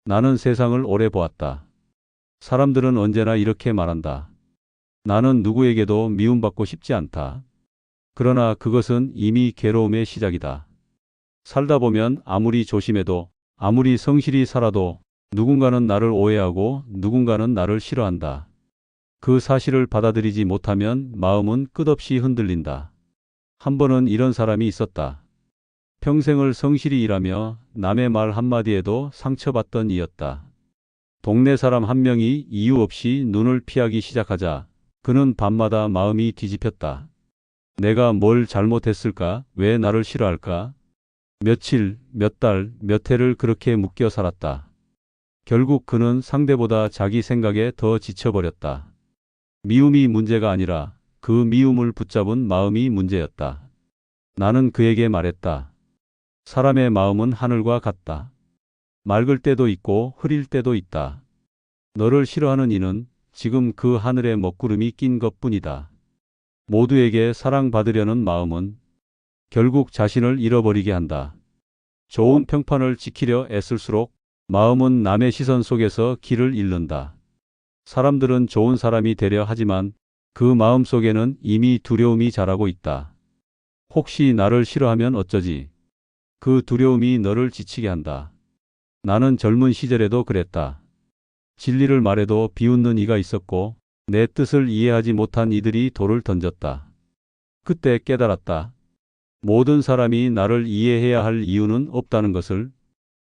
나는 세상을 오래 보았다. 사람들은 언제나 이렇게 말한다. 나는 누구에게도 미움받고 싶지 않다. 그러나 그것은 이미 괴로움의 시작이다. 살다 보면 아무리 조심해도, 아무리 성실히 살아도 누군가는 나를 오해하고 누군가는 나를 싫어한다. 그 사실을 받아들이지 못하면 마음은 끝없이 흔들린다. 한 번은 이런 사람이 있었다. 평생을 성실히 일하며 남의 말 한마디에도 상처받던 이였다. 동네 사람 한 명이 이유 없이 눈을 피하기 시작하자 그는 밤마다 마음이 뒤집혔다. 내가 뭘 잘못했을까? 왜 나를 싫어할까? 며칠, 몇 달, 몇 해를 그렇게 묶여 살았다. 결국 그는 상대보다 자기 생각에 더 지쳐버렸다. 미움이 문제가 아니라 그 미움을 붙잡은 마음이 문제였다. 나는 그에게 말했다. 사람의 마음은 하늘과 같다. 맑을 때도 있고 흐릴 때도 있다. 너를 싫어하는 이는 지금 그 하늘에 먹구름이 낀 것뿐이다. 모두에게 사랑받으려는 마음은 결국 자신을 잃어버리게 한다. 좋은 평판을 지키려 애쓸수록 마음은 남의 시선 속에서 길을 잃는다. 사람들은 좋은 사람이 되려 하지만 그 마음 속에는 이미 두려움이 자라고 있다. 혹시 나를 싫어하면 어쩌지? 그 두려움이 너를 지치게 한다. 나는 젊은 시절에도 그랬다. 진리를 말해도 비웃는 이가 있었고 내 뜻을 이해하지 못한 이들이 돌을 던졌다. 그때 깨달았다. 모든 사람이 나를 이해해야 할 이유는 없다는 것을,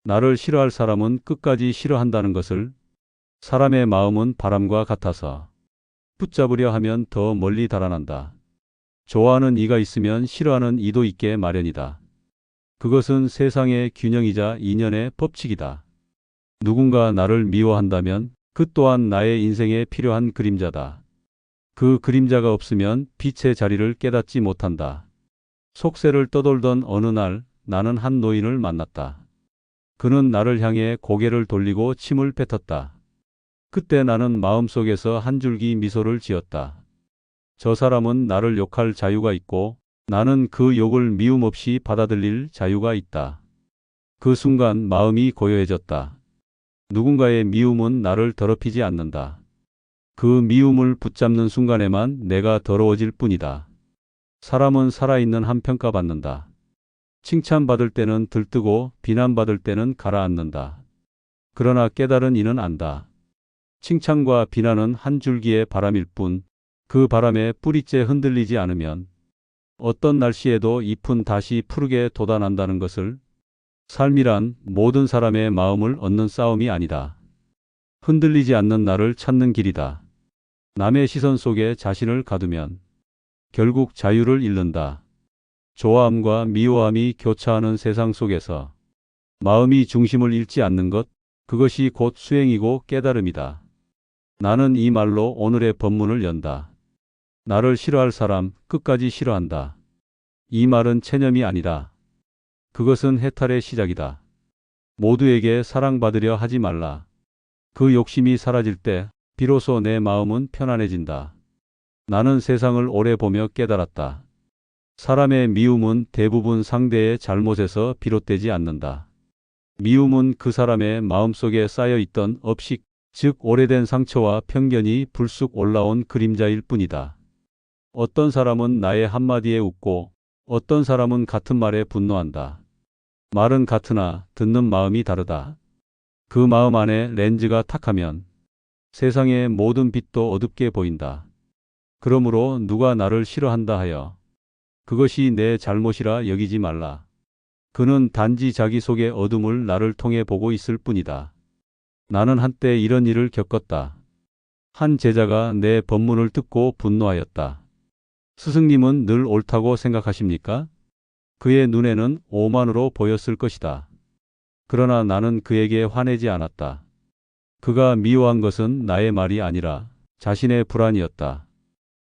나를 싫어할 사람은 끝까지 싫어한다는 것을. 사람의 마음은 바람과 같아서 붙잡으려 하면 더 멀리 달아난다. 좋아하는 이가 있으면 싫어하는 이도 있게 마련이다. 그것은 세상의 균형이자 인연의 법칙이다. 누군가 나를 미워한다면 그 또한 나의 인생에 필요한 그림자다. 그 그림자가 없으면 빛의 자리를 깨닫지 못한다. 속세를 떠돌던 어느 날 나는 한 노인을 만났다. 그는 나를 향해 고개를 돌리고 침을 뱉었다. 그때 나는 마음속에서 한 줄기 미소를 지었다. 저 사람은 나를 욕할 자유가 있고 나는 그 욕을 미움 없이 받아들일 자유가 있다. 그 순간 마음이 고요해졌다. 누군가의 미움은 나를 더럽히지 않는다. 그 미움을 붙잡는 순간에만 내가 더러워질 뿐이다. 사람은 살아있는 한 평가받는다. 칭찬받을 때는 들뜨고 비난받을 때는 가라앉는다. 그러나 깨달은 이는 안다. 칭찬과 비난은 한 줄기의 바람일 뿐 그 바람에 뿌리째 흔들리지 않으면 어떤 날씨에도 잎은 다시 푸르게 돋아난다는 것을. 삶이란 모든 사람의 마음을 얻는 싸움이 아니다. 흔들리지 않는 나를 찾는 길이다. 남의 시선 속에 자신을 가두면 결국 자유를 잃는다. 좋아함과 미워함이 교차하는 세상 속에서 마음이 중심을 잃지 않는 것, 그것이 곧 수행이고 깨달음이다. 나는 이 말로 오늘의 법문을 연다. 나를 싫어할 사람 끝까지 싫어한다. 이 말은 체념이 아니다. 그것은 해탈의 시작이다. 모두에게 사랑받으려 하지 말라. 그 욕심이 사라질 때 비로소 내 마음은 편안해진다. 나는 세상을 오래 보며 깨달았다. 사람의 미움은 대부분 상대의 잘못에서 비롯되지 않는다. 미움은 그 사람의 마음속에 쌓여 있던 업식, 즉 오래된 상처와 편견이 불쑥 올라온 그림자일 뿐이다. 어떤 사람은 나의 한마디에 웃고 어떤 사람은 같은 말에 분노한다. 말은 같으나 듣는 마음이 다르다. 그 마음 안에 렌즈가 탁하면 세상의 모든 빛도 어둡게 보인다. 그러므로 누가 나를 싫어한다 하여 그것이 내 잘못이라 여기지 말라. 그는 단지 자기 속의 어둠을 나를 통해 보고 있을 뿐이다. 나는 한때 이런 일을 겪었다. 한 제자가 내 법문을 듣고 분노하였다. 스승님은 늘 옳다고 생각하십니까? 그의 눈에는 오만으로 보였을 것이다. 그러나 나는 그에게 화내지 않았다. 그가 미워한 것은 나의 말이 아니라 자신의 불안이었다.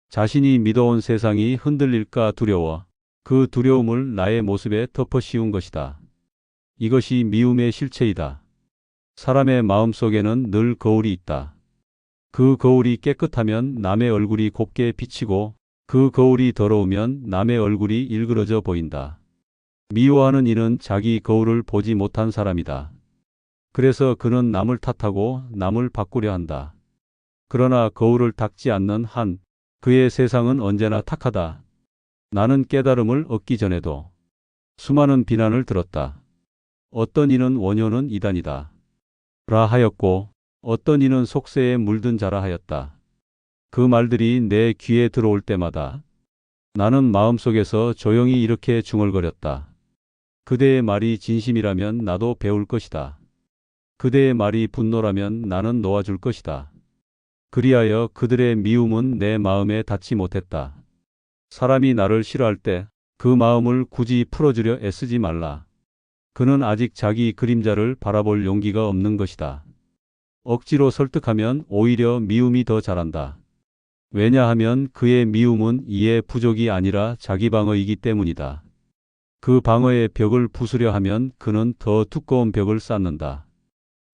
자신이 믿어온 세상이 흔들릴까 두려워 그 두려움을 나의 모습에 덮어 씌운 것이다. 이것이 미움의 실체이다. 사람의 마음 속에는 늘 거울이 있다. 그 거울이 깨끗하면 남의 얼굴이 곱게 비치고 그 거울이 더러우면 남의 얼굴이 일그러져 보인다. 미워하는 이는 자기 거울을 보지 못한 사람이다. 그래서 그는 남을 탓하고 남을 바꾸려 한다. 그러나 거울을 닦지 않는 한 그의 세상은 언제나 탁하다. 나는 깨달음을 얻기 전에도 수많은 비난을 들었다. 어떤 이는 원효는 이단이다 라 하였고 어떤 이는 속세에 물든 자라 하였다. 그 말들이 내 귀에 들어올 때마다 나는 마음속에서 조용히 이렇게 중얼거렸다. 그대의 말이 진심이라면 나도 배울 것이다. 그대의 말이 분노라면 나는 놓아줄 것이다. 그리하여 그들의 미움은 내 마음에 닿지 못했다. 사람이 나를 싫어할 때 그 마음을 굳이 풀어주려 애쓰지 말라. 그는 아직 자기 그림자를 바라볼 용기가 없는 것이다. 억지로 설득하면 오히려 미움이 더 자란다. 왜냐하면 그의 미움은 이해 부족이 아니라 자기 방어이기 때문이다. 그 방어의 벽을 부수려 하면 그는 더 두꺼운 벽을 쌓는다.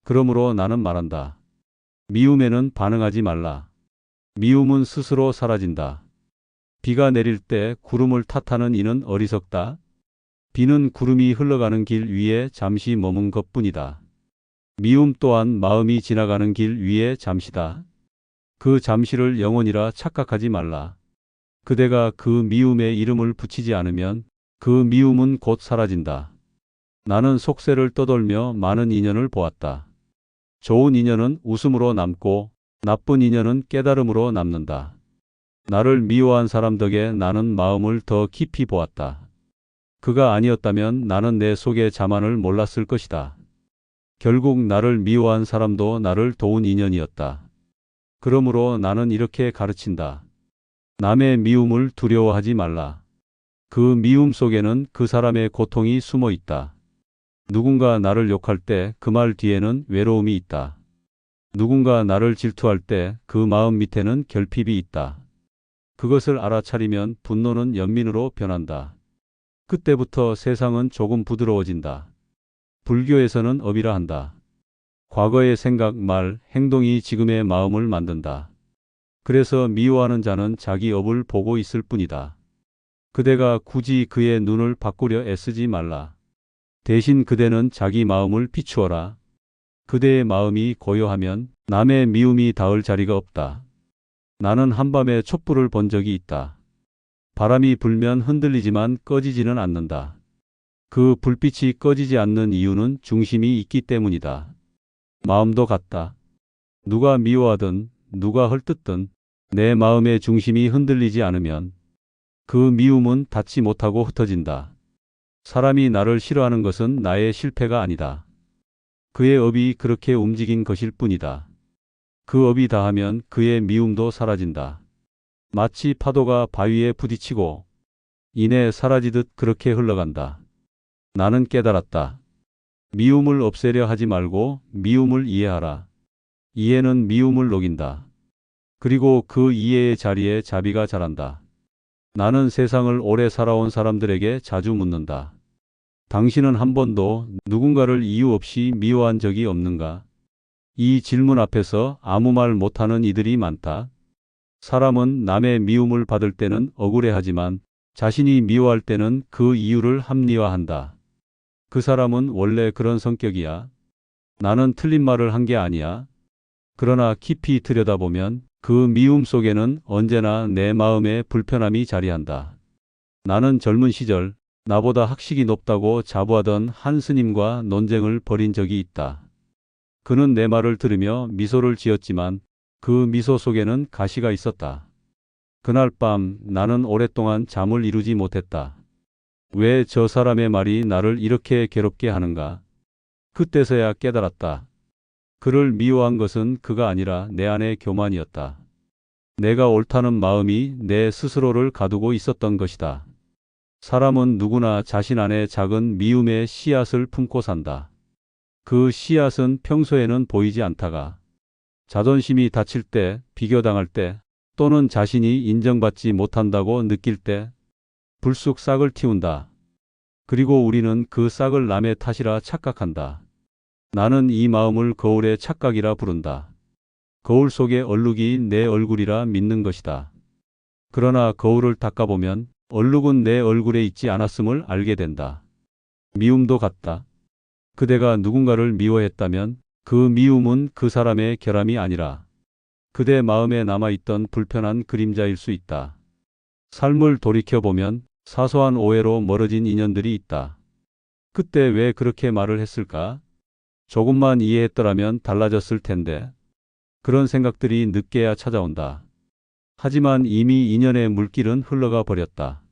그러므로 나는 말한다. 미움에는 반응하지 말라. 미움은 스스로 사라진다. 비가 내릴 때 구름을 탓하는 이는 어리석다. 비는 구름이 흘러가는 길 위에 잠시 머문 것뿐이다. 미움 또한 마음이 지나가는 길 위에 잠시다. 그 잠시를 영원이라 착각하지 말라. 그대가 그 미움에 이름을 붙이지 않으면 그 미움은 곧 사라진다. 나는 속세를 떠돌며 많은 인연을 보았다. 좋은 인연은 웃음으로 남고 나쁜 인연은 깨달음으로 남는다. 나를 미워한 사람 덕에 나는 마음을 더 깊이 보았다. 그가 아니었다면 나는 내 속의 자만을 몰랐을 것이다. 결국 나를 미워한 사람도 나를 도운 인연이었다. 그러므로 나는 이렇게 가르친다. 남의 미움을 두려워하지 말라. 그 미움 속에는 그 사람의 고통이 숨어 있다. 누군가 나를 욕할 때 그 말 뒤에는 외로움이 있다. 누군가 나를 질투할 때 그 마음 밑에는 결핍이 있다. 그것을 알아차리면 분노는 연민으로 변한다. 그때부터 세상은 조금 부드러워진다. 불교에서는 업이라 한다. 과거의 생각, 말, 행동이 지금의 마음을 만든다. 그래서 미워하는 자는 자기 업을 보고 있을 뿐이다. 그대가 굳이 그의 눈을 바꾸려 애쓰지 말라. 대신 그대는 자기 마음을 비추어라. 그대의 마음이 고요하면 남의 미움이 닿을 자리가 없다. 나는 한밤에 촛불을 본 적이 있다. 바람이 불면 흔들리지만 꺼지지는 않는다. 그 불빛이 꺼지지 않는 이유는 중심이 있기 때문이다. 마음도 같다. 누가 미워하든 누가 헐뜯든 내 마음의 중심이 흔들리지 않으면 그 미움은 닿지 못하고 흩어진다. 사람이 나를 싫어하는 것은 나의 실패가 아니다. 그의 업이 그렇게 움직인 것일 뿐이다. 그 업이 다하면 그의 미움도 사라진다. 마치 파도가 바위에 부딪히고 이내 사라지듯 그렇게 흘러간다. 나는 깨달았다. 미움을 없애려 하지 말고 미움을 이해하라. 이해는 미움을 녹인다. 그리고 그 이해의 자리에 자비가 자란다. 나는 세상을 오래 살아온 사람들에게 자주 묻는다. 당신은 한 번도 누군가를 이유 없이 미워한 적이 없는가? 이 질문 앞에서 아무 말 못하는 이들이 많다. 사람은 남의 미움을 받을 때는 억울해하지만 자신이 미워할 때는 그 이유를 합리화한다. 그 사람은 원래 그런 성격이야. 나는 틀린 말을 한 게 아니야. 그러나 깊이 들여다보면 그 미움 속에는 언제나 내 마음의 불편함이 자리한다. 나는 젊은 시절 나보다 학식이 높다고 자부하던 한 스님과 논쟁을 벌인 적이 있다. 그는 내 말을 들으며 미소를 지었지만 그 미소 속에는 가시가 있었다. 그날 밤 나는 오랫동안 잠을 이루지 못했다. 왜 저 사람의 말이 나를 이렇게 괴롭게 하는가? 그때서야 깨달았다. 그를 미워한 것은 그가 아니라 내 안의 교만이었다. 내가 옳다는 마음이 내 스스로를 가두고 있었던 것이다. 사람은 누구나 자신 안에 작은 미움의 씨앗을 품고 산다. 그 씨앗은 평소에는 보이지 않다가 자존심이 다칠 때, 비교당할 때, 또는 자신이 인정받지 못한다고 느낄 때 불쑥 싹을 틔운다. 그리고 우리는 그 싹을 남의 탓이라 착각한다. 나는 이 마음을 거울의 착각이라 부른다. 거울 속의 얼룩이 내 얼굴이라 믿는 것이다. 그러나 거울을 닦아보면 얼룩은 내 얼굴에 있지 않았음을 알게 된다. 미움도 같다. 그대가 누군가를 미워했다면 그 미움은 그 사람의 결함이 아니라 그대 마음에 남아있던 불편한 그림자일 수 있다. 삶을 돌이켜보면 사소한 오해로 멀어진 인연들이 있다. 그때 왜 그렇게 말을 했을까? 조금만 이해했더라면 달라졌을 텐데. 그런 생각들이 늦게야 찾아온다. 하지만 이미 인연의 물길은 흘러가 버렸다.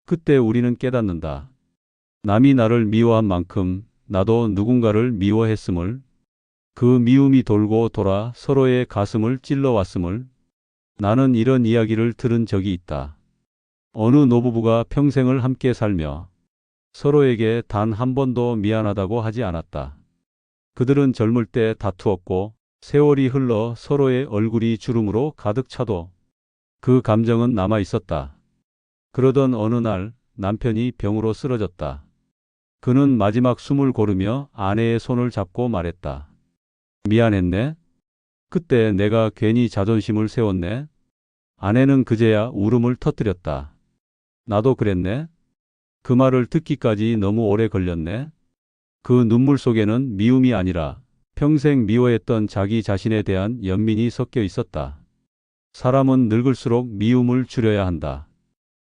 그때 우리는 깨닫는다. 남이 나를 미워한 만큼 나도 누군가를 미워했음을, 그 미움이 돌고 돌아 서로의 가슴을 찔러왔음을. 나는 이런 이야기를 들은 적이 있다. 어느 노부부가 평생을 함께 살며 서로에게 단 한 번도 미안하다고 하지 않았다. 그들은 젊을 때 다투었고 세월이 흘러 서로의 얼굴이 주름으로 가득 차도 그 감정은 남아 있었다. 그러던 어느 날 남편이 병으로 쓰러졌다. 그는 마지막 숨을 고르며 아내의 손을 잡고 말했다. 미안했네. 그때 내가 괜히 자존심을 세웠네. 아내는 그제야 울음을 터뜨렸다. 나도 그랬네. 그 말을 듣기까지 너무 오래 걸렸네. 그 눈물 속에는 미움이 아니라 평생 미워했던 자기 자신에 대한 연민이 섞여 있었다. 사람은 늙을수록 미움을 줄여야 한다.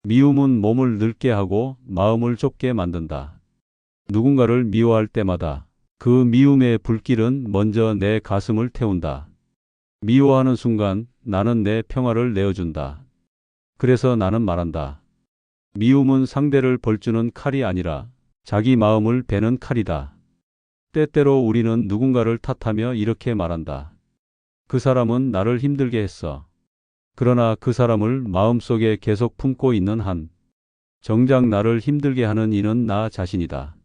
미움은 몸을 늙게 하고 마음을 좁게 만든다. 누군가를 미워할 때마다 그 미움의 불길은 먼저 내 가슴을 태운다. 미워하는 순간 나는 내 평화를 내어준다. 그래서 나는 말한다. 미움은 상대를 벌주는 칼이 아니라 자기 마음을 베는 칼이다. 때때로 우리는 누군가를 탓하며 이렇게 말한다. 그 사람은 나를 힘들게 했어. 그러나 그 사람을 마음속에 계속 품고 있는 한, 정작 나를 힘들게 하는 이는 나 자신이다.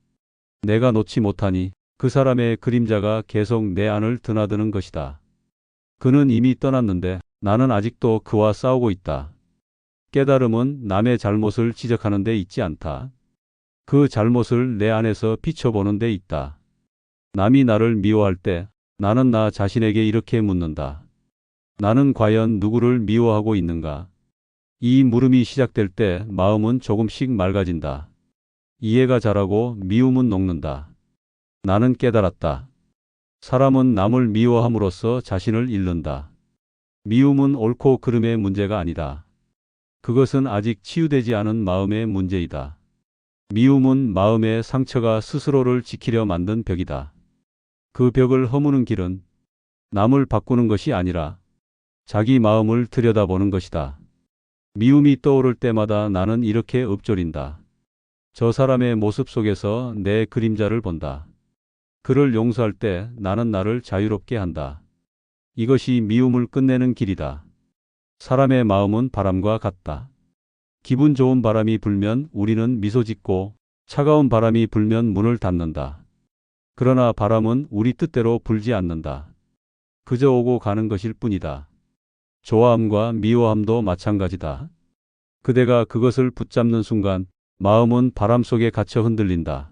내가 놓지 못하니 그 사람의 그림자가 계속 내 안을 드나드는 것이다. 그는 이미 떠났는데 나는 아직도 그와 싸우고 있다. 깨달음은 남의 잘못을 지적하는 데 있지 않다. 그 잘못을 내 안에서 비춰보는 데 있다. 남이 나를 미워할 때 나는 나 자신에게 이렇게 묻는다. 나는 과연 누구를 미워하고 있는가? 이 물음이 시작될 때 마음은 조금씩 맑아진다. 이해가 자라고 미움은 녹는다. 나는 깨달았다. 사람은 남을 미워함으로써 자신을 잃는다. 미움은 옳고 그름의 문제가 아니다. 그것은 아직 치유되지 않은 마음의 문제이다. 미움은 마음의 상처가 스스로를 지키려 만든 벽이다. 그 벽을 허무는 길은 남을 바꾸는 것이 아니라 자기 마음을 들여다보는 것이다. 미움이 떠오를 때마다 나는 이렇게 읊조린다. 저 사람의 모습 속에서 내 그림자를 본다. 그를 용서할 때 나는 나를 자유롭게 한다. 이것이 미움을 끝내는 길이다. 사람의 마음은 바람과 같다. 기분 좋은 바람이 불면 우리는 미소 짓고 차가운 바람이 불면 문을 닫는다. 그러나 바람은 우리 뜻대로 불지 않는다. 그저 오고 가는 것일 뿐이다. 좋아함과 미워함도 마찬가지다. 그대가 그것을 붙잡는 순간 마음은 바람 속에 갇혀 흔들린다.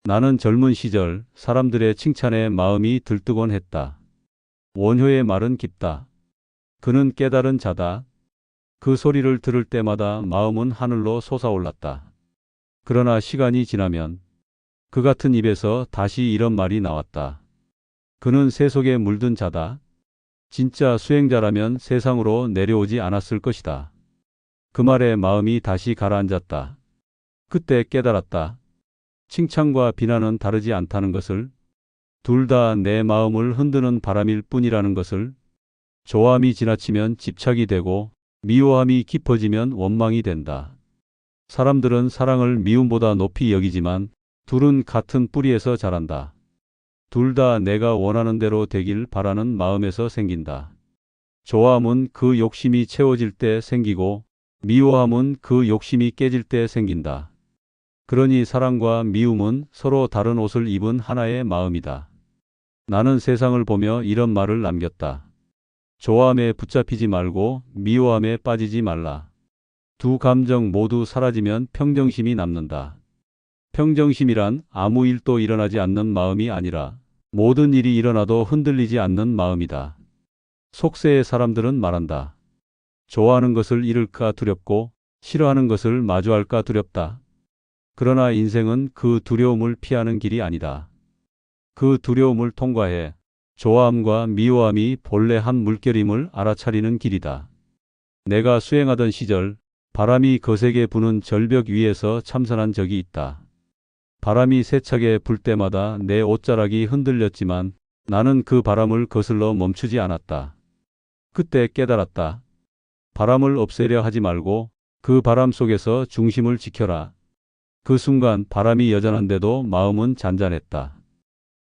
나는 젊은 시절 사람들의 칭찬에 마음이 들뜨곤 했다. 원효의 말은 깊다. 그는 깨달은 자다. 그 소리를 들을 때마다 마음은 하늘로 솟아올랐다. 그러나 시간이 지나면 그 같은 입에서 다시 이런 말이 나왔다. 그는 새 속에 물든 자다. 진짜 수행자라면 세상으로 내려오지 않았을 것이다. 그 말에 마음이 다시 가라앉았다. 그때 깨달았다. 칭찬과 비난은 다르지 않다는 것을, 둘 다 내 마음을 흔드는 바람일 뿐이라는 것을. 좋아함이 지나치면 집착이 되고 미워함이 깊어지면 원망이 된다. 사람들은 사랑을 미움보다 높이 여기지만 둘은 같은 뿌리에서 자란다. 둘 다 내가 원하는 대로 되길 바라는 마음에서 생긴다. 좋아함은 그 욕심이 채워질 때 생기고 미워함은 그 욕심이 깨질 때 생긴다. 그러니 사랑과 미움은 서로 다른 옷을 입은 하나의 마음이다. 나는 세상을 보며 이런 말을 남겼다. 좋아함에 붙잡히지 말고 미워함에 빠지지 말라. 두 감정 모두 사라지면 평정심이 남는다. 평정심이란 아무 일도 일어나지 않는 마음이 아니라 모든 일이 일어나도 흔들리지 않는 마음이다. 속세의 사람들은 말한다. 좋아하는 것을 잃을까 두렵고 싫어하는 것을 마주할까 두렵다. 그러나 인생은 그 두려움을 피하는 길이 아니다. 그 두려움을 통과해 좋아함과 미워함이 본래 한 물결임을 알아차리는 길이다. 내가 수행하던 시절 바람이 거세게 부는 절벽 위에서 참선한 적이 있다. 바람이 세차게 불 때마다 내 옷자락이 흔들렸지만 나는 그 바람을 거슬러 멈추지 않았다. 그때 깨달았다. 바람을 없애려 하지 말고 그 바람 속에서 중심을 지켜라. 그 순간 바람이 여전한데도 마음은 잔잔했다.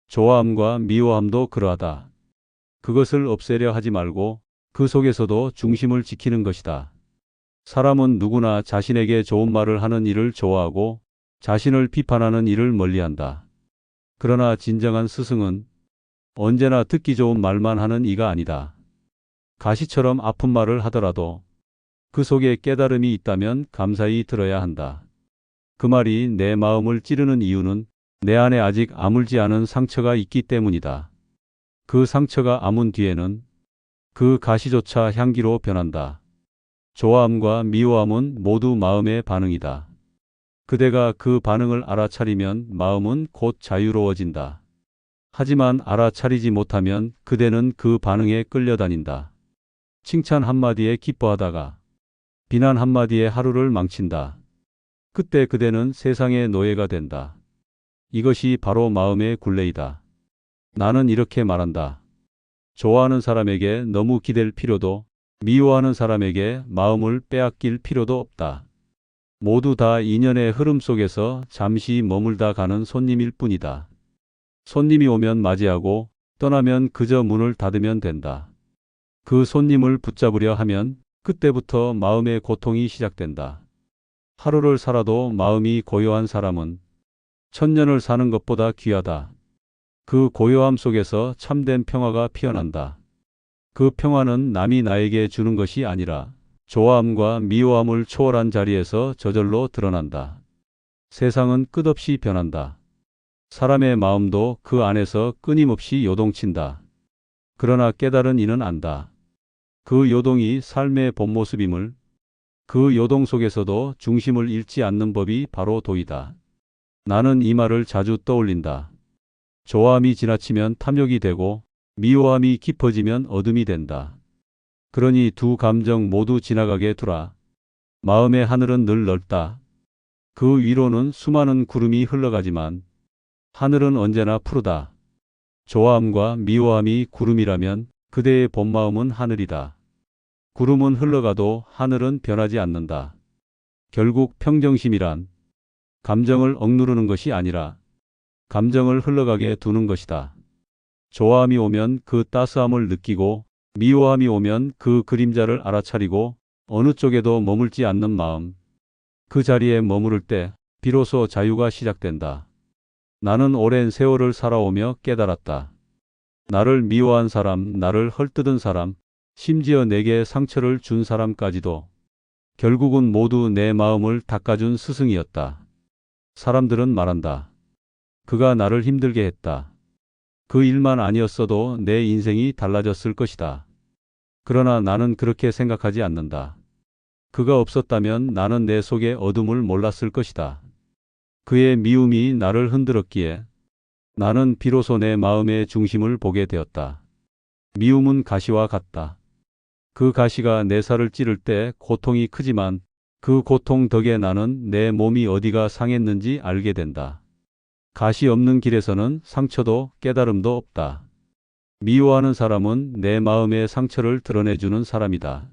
좋아함과 미워함도 그러하다. 그것을 없애려 하지 말고 그 속에서도 중심을 지키는 것이다. 사람은 누구나 자신에게 좋은 말을 하는 이를 좋아하고 자신을 비판하는 이를 멀리한다. 그러나 진정한 스승은 언제나 듣기 좋은 말만 하는 이가 아니다. 가시처럼 아픈 말을 하더라도 그 속에 깨달음이 있다면 감사히 들어야 한다. 그 말이 내 마음을 찌르는 이유는 내 안에 아직 아물지 않은 상처가 있기 때문이다. 그 상처가 아문 뒤에는 그 가시조차 향기로 변한다. 좋아함과 미워함은 모두 마음의 반응이다. 그대가 그 반응을 알아차리면 마음은 곧 자유로워진다. 하지만 알아차리지 못하면 그대는 그 반응에 끌려다닌다. 칭찬 한마디에 기뻐하다가 비난 한마디에 하루를 망친다. 그때 그대는 세상의 노예가 된다. 이것이 바로 마음의 굴레이다. 나는 이렇게 말한다. 좋아하는 사람에게 너무 기댈 필요도 미워하는 사람에게 마음을 빼앗길 필요도 없다. 모두 다 인연의 흐름 속에서 잠시 머물다 가는 손님일 뿐이다. 손님이 오면 맞이하고 떠나면 그저 문을 닫으면 된다. 그 손님을 붙잡으려 하면 그때부터 마음의 고통이 시작된다. 하루를 살아도 마음이 고요한 사람은 천년을 사는 것보다 귀하다. 그 고요함 속에서 참된 평화가 피어난다. 그 평화는 남이 나에게 주는 것이 아니라 좋아함과 미워함을 초월한 자리에서 저절로 드러난다. 세상은 끝없이 변한다. 사람의 마음도 그 안에서 끊임없이 요동친다. 그러나 깨달은 이는 안다. 그 요동이 삶의 본 모습임을, 그 요동 속에서도 중심을 잃지 않는 법이 바로 도이다. 나는 이 말을 자주 떠올린다. 좋아함이 지나치면 탐욕이 되고 미워함이 깊어지면 어둠이 된다. 그러니 두 감정 모두 지나가게 두라. 마음의 하늘은 늘 넓다. 그 위로는 수많은 구름이 흘러가지만 하늘은 언제나 푸르다. 좋아함과 미워함이 구름이라면 그대의 본마음은 하늘이다. 구름은 흘러가도 하늘은 변하지 않는다. 결국 평정심이란 감정을 억누르는 것이 아니라 감정을 흘러가게 두는 것이다. 좋아함이 오면 그 따스함을 느끼고 미워함이 오면 그 그림자를 알아차리고 어느 쪽에도 머물지 않는 마음. 그 자리에 머무를 때 비로소 자유가 시작된다. 나는 오랜 세월을 살아오며 깨달았다. 나를 미워한 사람, 나를 헐뜯은 사람, 심지어 내게 상처를 준 사람까지도 결국은 모두 내 마음을 닦아준 스승이었다. 사람들은 말한다. 그가 나를 힘들게 했다. 그 일만 아니었어도 내 인생이 달라졌을 것이다. 그러나 나는 그렇게 생각하지 않는다. 그가 없었다면 나는 내 속의 어둠을 몰랐을 것이다. 그의 미움이 나를 흔들었기에 나는 비로소 내 마음의 중심을 보게 되었다. 미움은 가시와 같다. 그 가시가 내 살을 찌를 때 고통이 크지만 그 고통 덕에 나는 내 몸이 어디가 상했는지 알게 된다. 가시 없는 길에서는 상처도 깨달음도 없다. 미워하는 사람은 내 마음의 상처를 드러내주는 사람이다.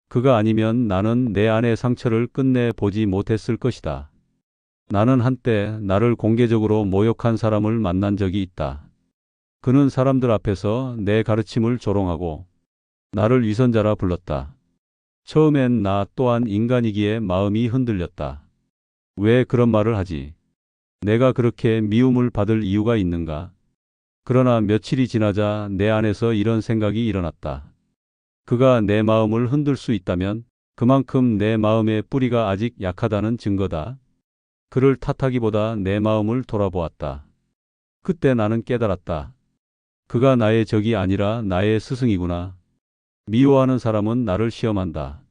그가 아니면 나는 내 안의 상처를 끝내 보지 못했을 것이다. 나는 한때 나를 공개적으로 모욕한 사람을 만난 적이 있다. 그는 사람들 앞에서 내 가르침을 조롱하고 나를 위선자라 불렀다. 처음엔 나 또한 인간이기에 마음이 흔들렸다. 왜 그런 말을 하지? 내가 그렇게 미움을 받을 이유가 있는가? 그러나 며칠이 지나자 내 안에서 이런 생각이 일어났다. 그가 내 마음을 흔들 수 있다면 그만큼 내 마음의 뿌리가 아직 약하다는 증거다. 그를 탓하기보다 내 마음을 돌아보았다. 그때 나는 깨달았다. 그가 나의 적이 아니라 나의 스승이구나. 미워하는 사람은 나를 시험한다.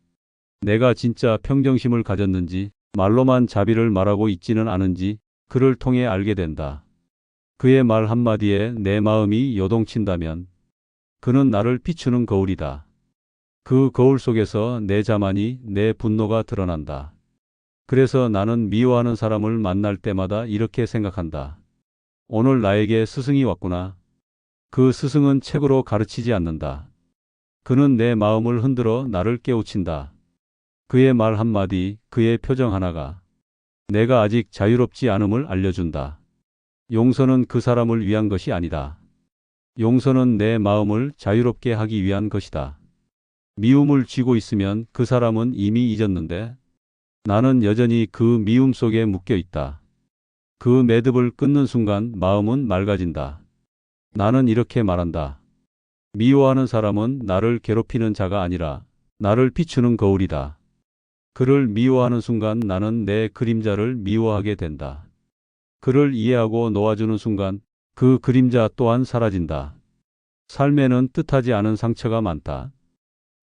내가 진짜 평정심을 가졌는지 말로만 자비를 말하고 있지는 않은지 그를 통해 알게 된다. 그의 말 한마디에 내 마음이 요동친다면 그는 나를 비추는 거울이다. 그 거울 속에서 내 자만이, 내 분노가 드러난다. 그래서 나는 미워하는 사람을 만날 때마다 이렇게 생각한다. 오늘 나에게 스승이 왔구나. 그 스승은 책으로 가르치지 않는다. 그는 내 마음을 흔들어 나를 깨우친다. 그의 말 한마디, 그의 표정 하나가 내가 아직 자유롭지 않음을 알려준다. 용서는 그 사람을 위한 것이 아니다. 용서는 내 마음을 자유롭게 하기 위한 것이다. 미움을 쥐고 있으면 그 사람은 이미 잊었는데 나는 여전히 그 미움 속에 묶여 있다. 그 매듭을 끊는 순간 마음은 맑아진다. 나는 이렇게 말한다. 미워하는 사람은 나를 괴롭히는 자가 아니라 나를 비추는 거울이다. 그를 미워하는 순간 나는 내 그림자를 미워하게 된다. 그를 이해하고 놓아주는 순간 그 그림자 또한 사라진다. 삶에는 뜻하지 않은 상처가 많다.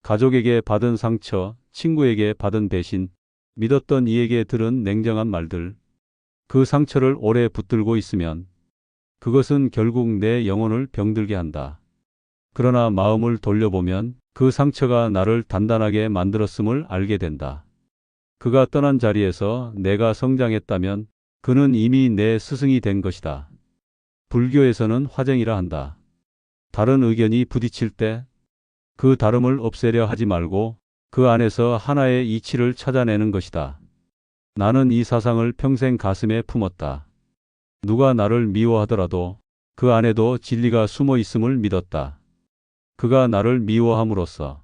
가족에게 받은 상처, 친구에게 받은 배신, 믿었던 이에게 들은 냉정한 말들. 그 상처를 오래 붙들고 있으면 그것은 결국 내 영혼을 병들게 한다. 그러나 마음을 돌려보면 그 상처가 나를 단단하게 만들었음을 알게 된다. 그가 떠난 자리에서 내가 성장했다면 그는 이미 내 스승이 된 것이다. 불교에서는 화쟁이라 한다. 다른 의견이 부딪힐 때 그 다름을 없애려 하지 말고 그 안에서 하나의 이치를 찾아내는 것이다. 나는 이 사상을 평생 가슴에 품었다. 누가 나를 미워하더라도 그 안에도 진리가 숨어 있음을 믿었다. 그가 나를 미워함으로써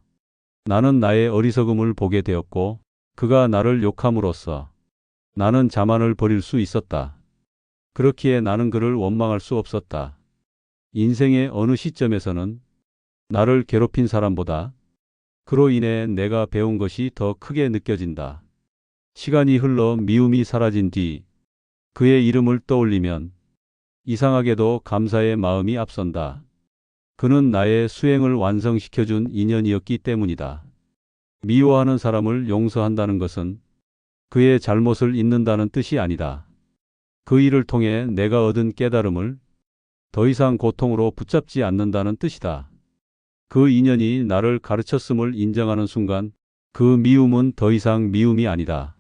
나는 나의 어리석음을 보게 되었고 그가 나를 욕함으로써 나는 자만을 버릴 수 있었다. 그렇기에 나는 그를 원망할 수 없었다. 인생의 어느 시점에서는 나를 괴롭힌 사람보다 그로 인해 내가 배운 것이 더 크게 느껴진다. 시간이 흘러 미움이 사라진 뒤 그의 이름을 떠올리면 이상하게도 감사의 마음이 앞선다. 그는 나의 수행을 완성시켜준 인연이었기 때문이다. 미워하는 사람을 용서한다는 것은 그의 잘못을 잊는다는 뜻이 아니다. 그 일을 통해 내가 얻은 깨달음을 더 이상 고통으로 붙잡지 않는다는 뜻이다. 그 인연이 나를 가르쳤음을 인정하는 순간 그 미움은 더 이상 미움이 아니다.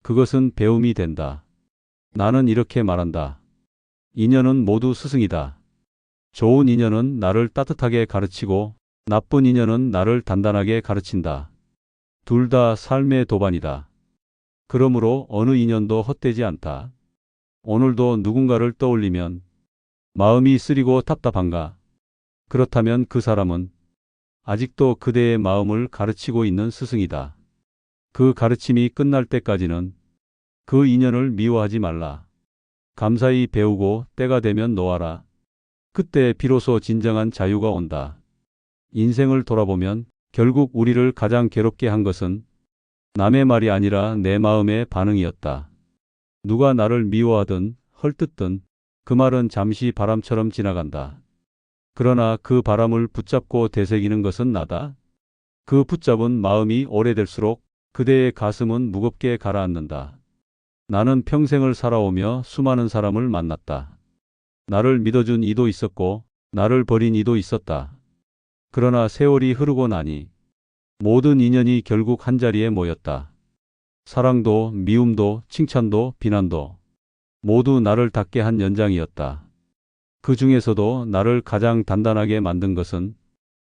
그것은 배움이 된다. 나는 이렇게 말한다. 인연은 모두 스승이다. 좋은 인연은 나를 따뜻하게 가르치고 나쁜 인연은 나를 단단하게 가르친다. 둘 다 삶의 도반이다. 그러므로 어느 인연도 헛되지 않다. 오늘도 누군가를 떠올리면 마음이 쓰리고 답답한가? 그렇다면 그 사람은 아직도 그대의 마음을 가르치고 있는 스승이다. 그 가르침이 끝날 때까지는 그 인연을 미워하지 말라. 감사히 배우고 때가 되면 놓아라. 그때 비로소 진정한 자유가 온다. 인생을 돌아보면 결국 우리를 가장 괴롭게 한 것은 남의 말이 아니라 내 마음의 반응이었다. 누가 나를 미워하든 헐뜯든 그 말은 잠시 바람처럼 지나간다. 그러나 그 바람을 붙잡고 되새기는 것은 나다. 그 붙잡은 마음이 오래될수록 그대의 가슴은 무겁게 가라앉는다. 나는 평생을 살아오며 수많은 사람을 만났다. 나를 믿어준 이도 있었고 나를 버린 이도 있었다. 그러나 세월이 흐르고 나니 모든 인연이 결국 한자리에 모였다. 사랑도 미움도 칭찬도 비난도 모두 나를 닿게 한 연장이었다. 그 중에서도 나를 가장 단단하게 만든 것은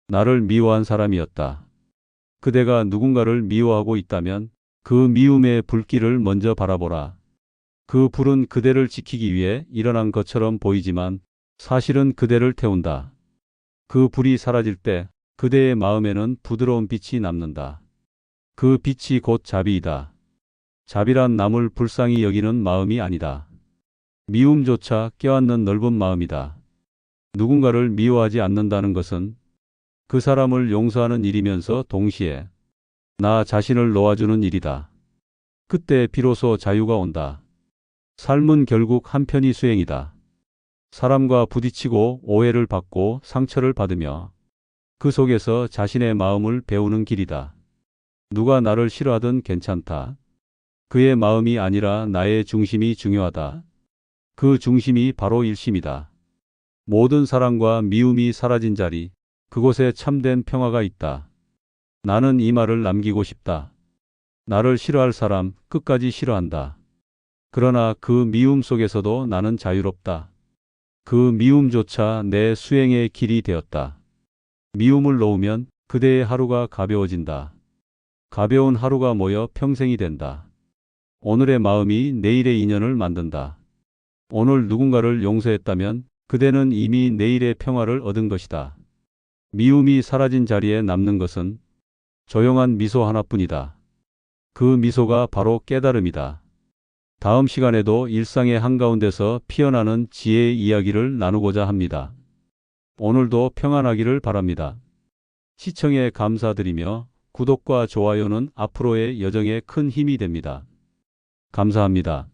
나를 미워한 사람이었다. 그대가 누군가를 미워하고 있다면 그 미움의 불길을 먼저 바라보라. 그 불은 그대를 지키기 위해 일어난 것처럼 보이지만 사실은 그대를 태운다. 그 불이 사라질 때 그대의 마음에는 부드러운 빛이 남는다. 그 빛이 곧 자비이다. 자비란 남을 불쌍히 여기는 마음이 아니다. 미움조차 껴안는 넓은 마음이다. 누군가를 미워하지 않는다는 것은 그 사람을 용서하는 일이면서 동시에 나 자신을 놓아주는 일이다. 그때 비로소 자유가 온다. 삶은 결국 한편이 수행이다. 사람과 부딪히고 오해를 받고 상처를 받으며 그 속에서 자신의 마음을 배우는 길이다. 누가 나를 싫어하든 괜찮다. 그의 마음이 아니라 나의 중심이 중요하다. 그 중심이 바로 일심이다. 모든 사랑과 미움이 사라진 자리, 그곳에 참된 평화가 있다. 나는 이 말을 남기고 싶다. 나를 싫어할 사람 끝까지 싫어한다. 그러나 그 미움 속에서도 나는 자유롭다. 그 미움조차 내 수행의 길이 되었다. 미움을 놓으면 그대의 하루가 가벼워진다. 가벼운 하루가 모여 평생이 된다. 오늘의 마음이 내일의 인연을 만든다. 오늘 누군가를 용서했다면 그대는 이미 내일의 평화를 얻은 것이다. 미움이 사라진 자리에 남는 것은 조용한 미소 하나뿐이다. 그 미소가 바로 깨달음이다. 다음 시간에도 일상의 한가운데서 피어나는 지혜의 이야기를 나누고자 합니다. 오늘도 평안하기를 바랍니다. 시청에 감사드리며 구독과 좋아요는 앞으로의 여정에 큰 힘이 됩니다. 감사합니다.